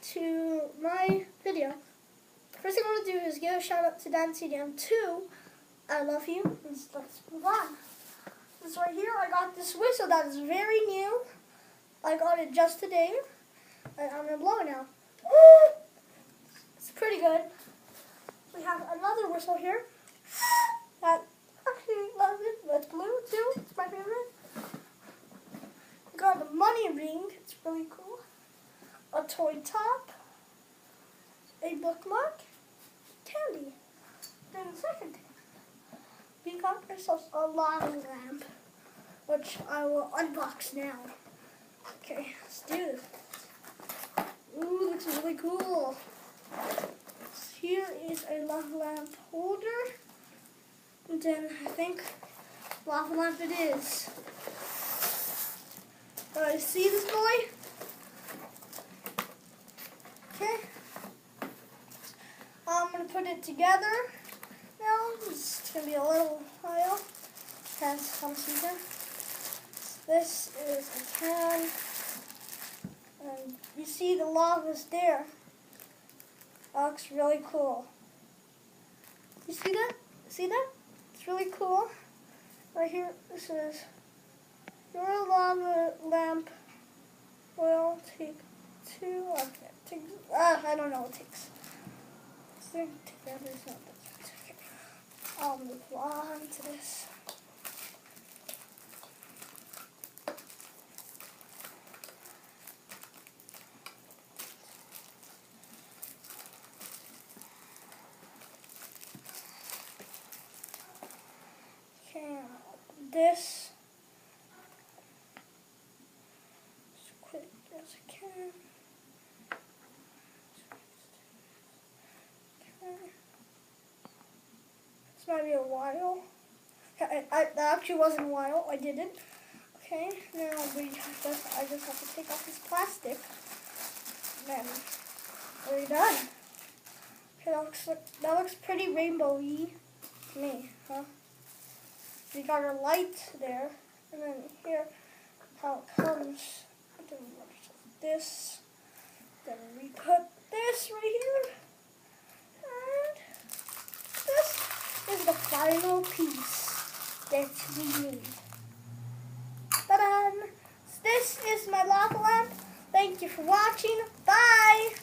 back to my video. First thing I want to do is give a shout out to DanCDM2. I love you. Let's move on. This right here, I got this whistle that is very new. I got it just today. And I'm going to blow it now. It's pretty good. We have another whistle here. That actually love it. It's blue too. It's my favorite. We got a money ring. It's really cool. A toy top. A bookmark. Candy. Then the second thing, we got ourselves a lava lamp, which I will unbox now. Okay, let's do this. Ooh, looks really cool. Here is a lava lamp holder. And then I think lava lamp it is. See this boy? Okay. I'm going to put it together now. It's going to be a little while. Depends how much you can. This is a can. And you see the lava's there. That looks really cool. You see that? See that? It's really cool. Right here, this is your lava lamp will take 2. I don't know what it takes. I'll move on to this. Okay, this as quick as I can. This might be a while. That actually wasn't a while. I did it. Okay, now I just have to take off this plastic. Then we're done. Okay, that looks pretty rainbowy to me, huh? We got our light there, and then here how it comes. Then this. Then we put this right here. Is the final piece that we need. Ta-da! This is my lava lamp. Thank you for watching. Bye!